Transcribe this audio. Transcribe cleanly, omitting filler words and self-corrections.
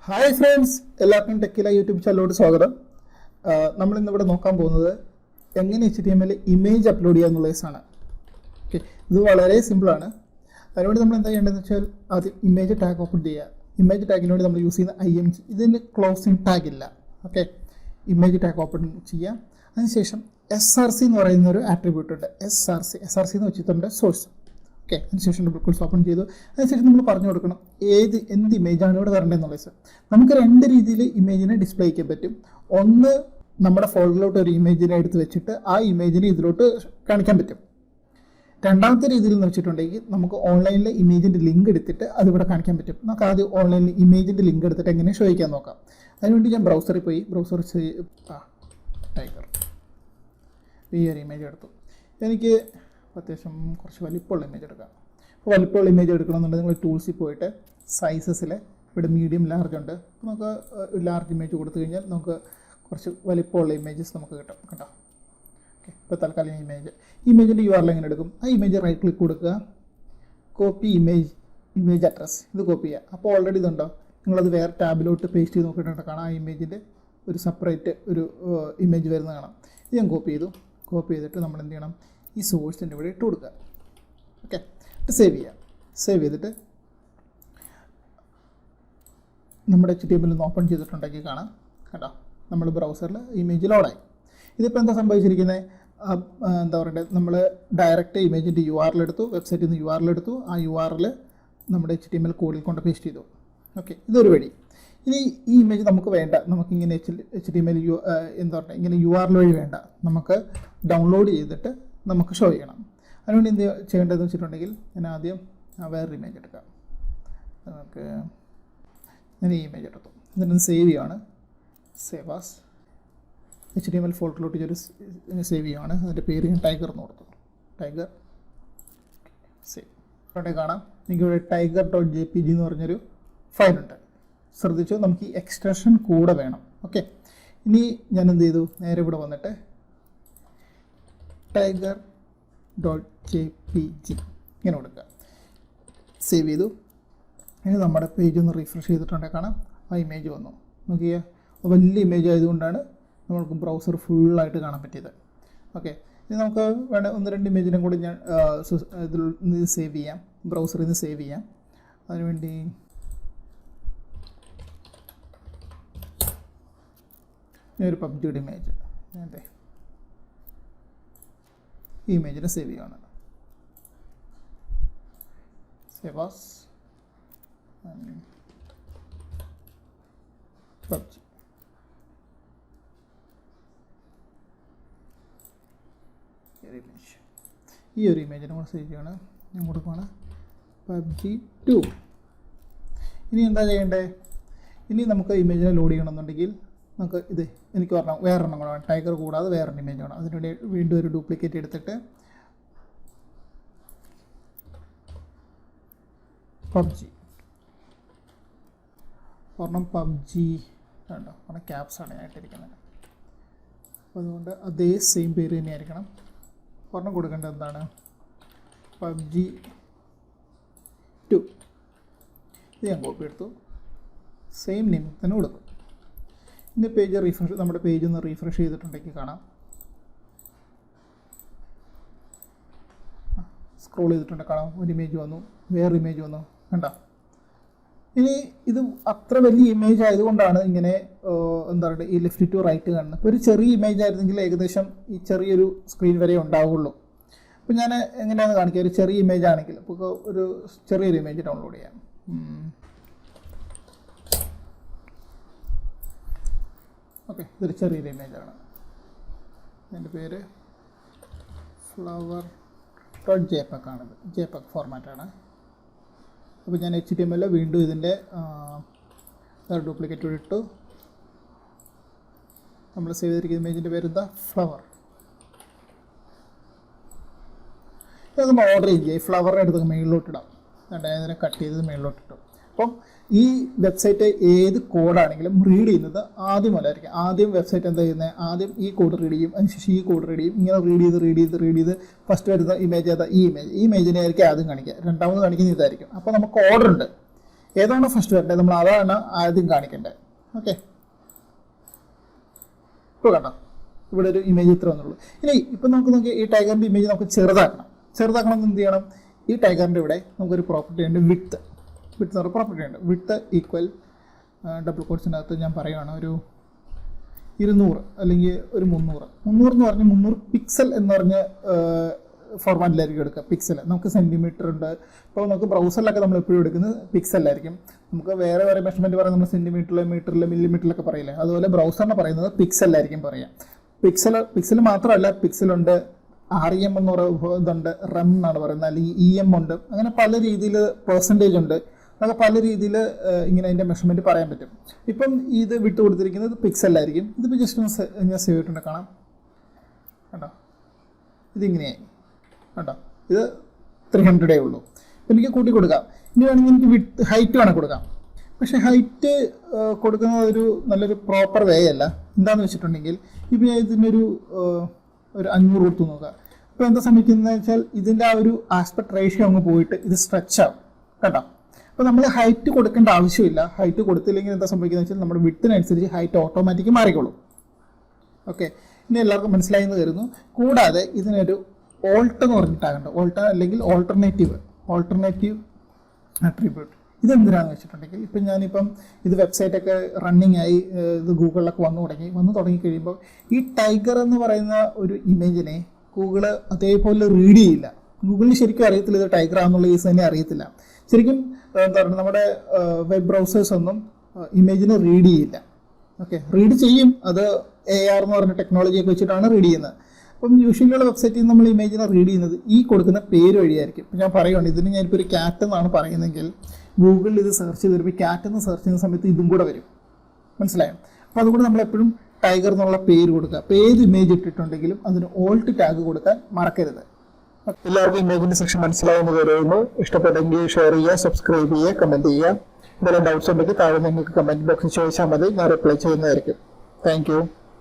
Hi friends, എല്ലാവർക്കും ടെക്കില YouTube ചാനലിലോട്ട് സ്വാഗതം. നമ്മളിന്നിവിടെ നോക്കാൻ പോകുന്നത് എങ്ങനെ HTML ഇമേജ് അപ്ലോഡ് ചെയ്യുക എന്നുള്ള കേസാണ്. ഓക്കെ, ഇത് വളരെ സിമ്പിളാണ്. അതിനുവേണ്ടി നമ്മൾ എന്താ ചെയ്യേണ്ടതെന്ന് വെച്ചാൽ ആദ്യം ഇമേജ് ടാഗ് ഓപ്പൺ ചെയ്യുക. ഇമേജ് ടാഗിന് വേണ്ടി നമ്മൾ യൂസ് ചെയ്യുന്ന IMG, ഇതിന് ക്ലോസിംഗ് ടാഗ് ഇല്ല. ഓക്കെ, ഇമേജ് ടാഗ് ഓപ്പൺ ചെയ്യുക. അതിനുശേഷം SRC എന്ന് പറയുന്ന ഒരു ആട്രിബ്യൂട്ട് ഉണ്ട്. SRC എന്ന് വെച്ചിട്ടുണ്ട് സോഴ്സ്. ഓക്കെ, അതിനുശേഷം ഡബിൾ കോട്ട്സ് ഓപ്പൺ ചെയ്തു. അതിനുശേഷം നമ്മൾ പറഞ്ഞു കൊടുക്കണം എന്ത് ഇമേജാണ് ഇവിടെ വരേണ്ടതെന്നുള്ളത്. നമുക്ക് രണ്ട് രീതിയിൽ ഇമേജിനെ ഡിസ്പ്ലേ ചെയ്യാൻ പറ്റും. ഒന്ന്, നമ്മുടെ ഫോൾഡറിലോട്ട് ഒരു ഇമേജിനെ എടുത്ത് വെച്ചിട്ട് ആ ഇമേജിനെ ഇതിലോട്ട് കാണിക്കാൻ പറ്റും. രണ്ടാമത്തെ രീതിയിൽ എന്ന് വെച്ചിട്ടുണ്ടെങ്കിൽ നമുക്ക് ഓൺലൈനിൽ ഇമേജിൻ്റെ ലിങ്ക് എടുത്തിട്ട് അതിവിടെ കാണിക്കാൻ പറ്റും. നമുക്ക് ആദ്യം ഓൺലൈനിൽ ഇമേജിൻ്റെ ലിങ്ക് എടുത്തിട്ട് എങ്ങനെ ഷോ ചെയ്യാൻ നോക്കാം. അതിനുവേണ്ടി ഞാൻ ബ്രൗസറിൽ പോയി ടൈഗർ ഈ ഒരു ഇമേജ് എടുത്തു. എനിക്ക് അത്യാവശ്യം കുറച്ച് വലിപ്പമുള്ള ഇമേജ് എടുക്കാം. അപ്പോൾ വലിപ്പമുള്ള ഇമേജ് എടുക്കണമെന്നുണ്ടെങ്കിൽ നിങ്ങൾ ടൂൾസിൽ പോയിട്ട് സൈസസിൽ ഇവിടെ മീഡിയം ലാർജ് ഉണ്ട്. നമുക്ക് ലാർജ് ഇമേജ് കൊടുത്തു കഴിഞ്ഞാൽ നമുക്ക് കുറച്ച് വലിപ്പമുള്ള ഇമേജസ് നമുക്ക് കിട്ടും കേട്ടോ. ഓക്കെ, ഇപ്പോൾ തൽക്കാലം ഇമേജിൻ്റെ URL എങ്ങനെ എടുക്കും? ആ ഇമേജ് റൈറ്റ് ക്ലിക്ക് കൊടുക്കുക, കോപ്പി ഇമേജ് അഡ്രസ്, ഇത് കോപ്പി ചെയ്യുക. അപ്പോൾ ഓൾറെഡി ഇതുണ്ടോ, നിങ്ങളത് വേറെ ടാബിലോട്ട് പേസ്റ്റ് ചെയ്ത് നോക്കിയിട്ടുണ്ട് കാണാം. ആ ഇമേജിൻ്റെ ഒരു സെപ്പറേറ്റ് ഒരു ഇമേജ് വരുന്നത് കാണാം. ഇത് ഞാൻ കോപ്പി ചെയ്തിട്ട് നമ്മൾ എന്ത് ചെയ്യണം, ഈ സോഴ്സിൻ്റെ ഇവിടെ ഇട്ട് കൊടുക്കുക. ഓക്കെ, ഇത് സേവ് ചെയ്തിട്ട് നമ്മുടെ HTML ഒന്ന് ഓപ്പൺ ചെയ്തിട്ടുണ്ടെങ്കിൽ കാണാം കേട്ടോ, നമ്മൾ ബ്രൗസറിൽ ഇമേജ് ലോഡായി. ഇതിപ്പോൾ എന്താ സംഭവിച്ചിരിക്കുന്നത്, എന്താ പറയണ്ടത്, നമ്മൾ ഡയറക്റ്റ് ഇമേജിൻ്റെ URL എടുത്തു, വെബ്സൈറ്റിൽ നിന്ന് URL എടുത്തു, ആ URL നമ്മുടെ HTML കോഡിൽ കൊണ്ട് പേസ്റ്റ് ചെയ്തു. ഓക്കെ, ഇതൊരു വഴി. ഇനി ഈ ഇമേജ് നമുക്ക് വേണ്ട, നമുക്കിങ്ങനെ HTML എന്താ പറയുക, ഇങ്ങനെ URL വഴി വേണ്ട, നമുക്ക് ഡൗൺലോഡ് ചെയ്തിട്ട് നമുക്ക് ഷോ ചെയ്യണം. അതിനുവേണ്ടി എന്ത് ചെയ്യേണ്ടതെന്ന് വെച്ചിട്ടുണ്ടെങ്കിൽ ഞാൻ ആദ്യം വേറൊരു ഇമേജ് എടുക്കാം. നമുക്ക് ഞാൻ ഈ ഇമേജ് എടുത്തു, എന്നിട്ട് സേവ് ചെയ്യുകയാണ്. സേവ് ആസ് HTML ഫോൾഡറിലോട്ട് സേവ് ചെയ്യുകയാണ്. അതിൻ്റെ പേര് ഞാൻ ടൈഗർ എന്ന് കൊടുത്തു. Tiger save. അവിടെ കാണാം, എനിക്കിവിടെ tiger.jpg എന്ന് പറഞ്ഞൊരു ഫയലുണ്ട്. ശ്രദ്ധിച്ചു, നമുക്ക് ഈ എക്സ്റ്റൻഷൻ കൂടെ വേണം. ഓക്കെ, ഇനി ഞാൻ എന്ത് ചെയ്തു, നേരെ ഇവിടെ വന്നിട്ട് tiger.jpg ഇങ്ങനെ കൊടുക്കുക. സേവ് ചെയ്തു. ഇനി നമ്മുടെ പേജ് ഒന്ന് റീഫ്രഷ് ചെയ്തിട്ടുണ്ടെങ്കിൽ കാണാം ആ ഇമേജ് വന്നു. നോക്കിയ വലിയ ഇമേജ് ആയതുകൊണ്ടാണ് നമുക്ക് ബ്രൗസർ ഫുള്ളായിട്ട് കാണാൻ പറ്റിയത്. ഓക്കെ, ഇനി നമുക്ക് വേണ്ട ഒന്ന് രണ്ട് ഇമേജിനും കൂടി ഞാൻ ഇതിൽ നിന്ന് സേവ് ചെയ്യാം, ബ്രൗസറിൽ നിന്ന് സേവ് ചെയ്യാം. അതിനുവേണ്ടി ഒരു പബ്ജിയുടെ ഇമേജ് അതെ, ഈ ഇമേജിനെ സേവ് ചെയ്യുകയാണ്. Save as PUBG. ഈ ഒരു ഇമേജിനെ കൂടെ സേവ് ചെയ്യണം. ഞാൻ കൊടുക്കുകയാണ് PUBG 2. ഇനി എന്താ ചെയ്യേണ്ടത്, ഇനി നമുക്ക് ഇമേജിനെ ലോഡ് ചെയ്യണമെന്നുണ്ടെങ്കിൽ നമുക്ക് എനിക്ക് പറഞ്ഞാൽ വേറെണ്ണം കൂടെ വേണം, ടൈഗർ കൂടാതെ വേറൊരു ഇമേജ് വേണം. അതിനുവേണ്ടി വീണ്ടും ഒരു ഡ്യൂപ്ലിക്കേറ്റ് എടുത്തിട്ട് PUBG ഒരെണ്ണം PUBG വേണ്ട, ഒരെണ്ണം ക്യാപ്സാണ് ഞാനിട്ടിരിക്കുന്നത്. അപ്പോൾ അതുകൊണ്ട് അതേ സെയിം പേര് തന്നെയായിരിക്കണം. ഒരെണ്ണം കൊടുക്കേണ്ടത് എന്താണ്, PUBG 2. ഇത് ഞാൻ കോപ്പി എടുത്തു, സെയിം നെയിം തന്നെ കൊടുക്കും. ഇനി നമ്മുടെ പേജ് ഒന്ന് റീഫ്രഷ് ചെയ്തിട്ടുണ്ടെങ്കിൽ കാണാം, സ്ക്രോൾ ചെയ്തിട്ടുണ്ടെങ്കിൽ കാണാം ഒരു ഇമേജ് വന്നു, വേറെ ഇമേജ് വന്നു കണ്ടോ. ഇനി ഇത് അത്ര വലിയ ഇമേജ് ആയതുകൊണ്ടാണ് ഇങ്ങനെ എന്താ പറയുക ഈ ലെഫ്റ്റ് ടു റൈറ്റ് കാണുന്നത്. ഒരു ചെറിയ ഇമേജ് ആയിരുന്നെങ്കിൽ ഏകദേശം ഈ ചെറിയൊരു സ്ക്രീൻ വരെ ഉണ്ടാവുള്ളൂ. അപ്പോൾ ഞാൻ എങ്ങനെയാണെന്ന് കാണിക്കുക, ഒരു ചെറിയ ഇമേജ് ആണെങ്കിൽ ഇപ്പോൾ ഒരു ചെറിയൊരു ഇമേജ് ഡൗൺലോഡ് ചെയ്യാം. ഓക്കെ, ഇതൊരു ചെറിയൊരു ഇമേജാണ്. എൻ്റെ പേര് flower.jpg ആണിത്, JPEG ഫോർമാറ്റാണ്. അപ്പോൾ ഞാൻ HTML വീണ്ടും ഇതിൻ്റെ ഡ്യൂപ്ലിക്കേറ്റ് ഇട്ടു. നമ്മൾ സേവ് ചെയ്തിരിക്കുന്ന ഇമേജിൻ്റെ പേര് എന്താ, ഫ്ലവർ. ഇത് നമ്മൾ ഓർഡർ ചെയ്യുക, ഈ ഫ്ലവറിനെ എടുത്ത് മേളിലോട്ടിടാം. ഇതിനെ കട്ട് ചെയ്ത് മേളിലോട്ടിട്ടു. അപ്പം ഈ വെബ്സൈറ്റ് ഏത് കോഡാണെങ്കിലും റീഡ് ചെയ്യുന്നത് ആദ്യം മുതലായിരിക്കും. ആദ്യം വെബ്സൈറ്റ് എന്താ ചെയ്യുന്നത്, ആദ്യം ഈ കോഡ് റീഡ് ചെയ്യും, അതിനുശേഷം ഈ കോഡ് റീഡ് ചെയ്യും. ഇങ്ങനെ റീഡ് ചെയ്ത് ഫസ്റ്റ് വരുന്ന ഇമേജ് ഏതാ, ഈ ഇമേജിനെ ആയിരിക്കും ആദ്യം കാണിക്കുക, രണ്ടാമത് കാണിക്കുന്നത് ഇതായിരിക്കും. അപ്പോൾ നമുക്ക് ഓർഡർ ഉണ്ട്, ഏതാണോ ഫസ്റ്റ് വരേണ്ടത് നമ്മൾ അതാണ് ആദ്യം കാണിക്കേണ്ടത്. ഓക്കെ, ഇപ്പോൾ കണ്ടോ ഇവിടെ ഒരു ഇമേജ് ഇത്ര വന്നുള്ളൂ. ഇനി ഇപ്പം നമുക്ക് നോക്കി ഈ ടൈഗറിൻ്റെ ഇമേജ് നമുക്ക് ചെറുതാക്കണം എന്ന് എന്ത് ചെയ്യണം? ഈ ടൈഗറിൻ്റെ ഇവിടെ നമുക്കൊരു പ്രോപ്പർട്ടി ഉണ്ട്, വിഡ്ത്ത് എന്ന് പറഞ്ഞ പ്രോപ്പർട്ടി ഉണ്ട്. വിഡ്ത്ത് ഈക്വൽ ഡബിൾ കോട്സിനകത്ത് ഞാൻ പറയുകയാണ് ഒരു 200 അല്ലെങ്കിൽ ഒരു 300 എന്ന് പറഞ്ഞാൽ 300 പിക്സൽ എന്ന് പറഞ്ഞ ഫോർമാറ്റിലായിരിക്കും എടുക്കുക. പിക്സൽ നമുക്ക് സെൻറ്റിമീറ്റർ ഉണ്ട്. ഇപ്പോൾ നമുക്ക് ബ്രൗസറിലൊക്കെ നമ്മൾ എപ്പോഴും എടുക്കുന്നത് പിക്സലായിരിക്കും. നമുക്ക് വേറെ മെഷർമെൻറ്റ് പറയുന്നത് നമ്മൾ സെൻറ്റിമീറ്ററിൽ, മീറ്ററിൽ, മില്ലിമീറ്ററിലൊക്കെ പറയില്ലേ, അതുപോലെ ബ്രൗസറിനെ പറയുന്നത് പിക്സലായിരിക്കും പറയുക. പിക്സൽ മാത്രമല്ല, പിക്സലുണ്ട്, REM എന്ന് പറയുന്ന ഇതുണ്ട്, റെം എന്നാണ് പറയുന്നത്, അല്ലെങ്കിൽ EM ഉണ്ട്. അങ്ങനെ പല രീതിയിൽ പെർസെൻറ്റേജ് ഉണ്ട്. അതൊക്കെ പല രീതിയിൽ ഇങ്ങനെ അതിൻ്റെ മെഷർമെൻറ്റ് പറയാൻ പറ്റും. ഇപ്പം ഇത് വിട്ട് കൊടുത്തിരിക്കുന്നത് പിക്സലായിരിക്കും. ഇതിപ്പോൾ ജസ്റ്റ് ഒന്ന് ഞാൻ സേവ് ചെയ്തിട്ടുണ്ട്, കാണാം കേട്ടോ. ഇതിങ്ങനെയായി കേട്ടോ. ഇത് 300 ഉള്ളൂ. എനിക്ക് കൂട്ടി കൊടുക്കാം. ഇനി വേണമെങ്കിൽ എനിക്ക് വിട്ട് ഹൈറ്റ് വേണം കൊടുക്കാം. പക്ഷേ ഹൈറ്റ് കൊടുക്കുന്നത് നല്ലൊരു പ്രോപ്പർ വേ അല്ല. എന്താണെന്ന് വെച്ചിട്ടുണ്ടെങ്കിൽ ഇപ്പോൾ ഞാൻ ഇതിനൊരു 500 കൊടുത്തു നോക്കുക. ഇപ്പോൾ എന്താ സംഭവിക്കുന്നത് വെച്ചാൽ ഇതിൻ്റെ ആ ഒരു ആസ്പെക്ട് റേഷ്യോ അങ്ങ് പോയിട്ട് ഇത് സ്ട്രെച്ച് ആവും കേട്ടോ. അപ്പോൾ നമ്മൾ ഹൈറ്റ് കൊടുക്കേണ്ട ആവശ്യമില്ല. ഹൈറ്റ് കൊടുത്തില്ലെങ്കിൽ എന്താ സംഭവിക്കുന്നത് വെച്ചാൽ നമ്മുടെ വിഡ്ത്തിനനുസരിച്ച് ഹൈറ്റ് ഓട്ടോമാറ്റിക് മാറിക്കോളും. ഓക്കെ, ഇനി എല്ലാവർക്കും മനസ്സിലായി എന്ന് കരുതുന്നു. കൂടാതെ ഇതിനൊരു ഓൾട്ട് എന്ന് പറഞ്ഞിട്ടാകണ്ട, ഓൾട്ട് അല്ലെങ്കിൽ ഓൾട്ടർനേറ്റീവ് ആട്രിബ്യൂട്ട്. ഇതെന്തിനാണെന്ന് വെച്ചിട്ടുണ്ടെങ്കിൽ ഇപ്പം ഞാനിപ്പം ഇത് വെബ്സൈറ്റൊക്കെ റണ്ണിങ് ആയി, ഇത് ഗൂഗിളിലൊക്കെ വന്നു തുടങ്ങി കഴിയുമ്പോൾ ഈ ടൈഗർ എന്ന് പറയുന്ന ഒരു ഇമേജിനെ ഗൂഗിള് അതേപോലെ റീഡ് ചെയ്യില്ല. ഗൂഗിളിന് ശരിക്കും അറിയത്തില്ല ഇത് ടൈഗർ ആണെന്നുള്ള കേസ് തന്നെ അറിയത്തില്ല. ശരിക്കും എന്താ പറയുക, നമ്മുടെ വെബ് ബ്രൗസേഴ്സ് ഒന്നും ഇമേജിനെ റീഡ് ചെയ്യില്ല. ഓക്കെ, റീഡ് ചെയ്യും, അത് AR എന്ന് പറഞ്ഞ ടെക്നോളജിയൊക്കെ വെച്ചിട്ടാണ് റീഡ് ചെയ്യുന്നത്. അപ്പം യൂഷ്വലിയുള്ള വെബ്സൈറ്റിൽ നമ്മൾ ഇമേജിനെ റീഡ് ചെയ്യുന്നത് ഈ കൊടുക്കുന്ന പേര് വഴിയായിരിക്കും. ഇപ്പം ഞാൻ പറയുകയാണ്, ഇതിന് ഞാനിപ്പോൾ ഒരു ക്യാറ്റ് എന്നാണ് പറയുന്നതെങ്കിൽ ഗൂഗിളിൽ ഇത് സെർച്ച് ചെയ്ത് വരുമ്പോൾ ക്യാറ്റ് എന്ന് സെർച്ച് ചെയ്യുന്ന സമയത്ത് ഇതും കൂടെ വരും. മനസ്സിലായോ? അപ്പോൾ അതുകൊണ്ട് നമ്മളെപ്പോഴും ടൈഗർ എന്നുള്ള പേര് കൊടുക്കുക. ഏത് ഇമേജ് ഇട്ടിട്ടുണ്ടെങ്കിലും അതിന് ഓൾട്ട് ടാഗ് കൊടുക്കാൻ മറക്കരുത്. എല്ലാവർക്കും ഇമേജിന്റെ സെക്ഷൻ മനസ്സിലാവുന്ന വരുന്നു. ഇഷ്ടപ്പെട്ടെങ്കിൽ ഷെയർ ചെയ്യുക, സബ്സ്ക്രൈബ് ചെയ്യുക, കമൻറ്റ് ചെയ്യുക. എന്തെങ്കിലും ഡൗട്ട്സ് ഉണ്ടെങ്കിൽ താഴെ നിങ്ങൾക്ക് കമൻറ്റ് ബോക്സിൽ ചോദിച്ചാൽ മതി, ഞാൻ റിപ്ലൈ ചെയ്യുന്നതായിരിക്കും. Thank you.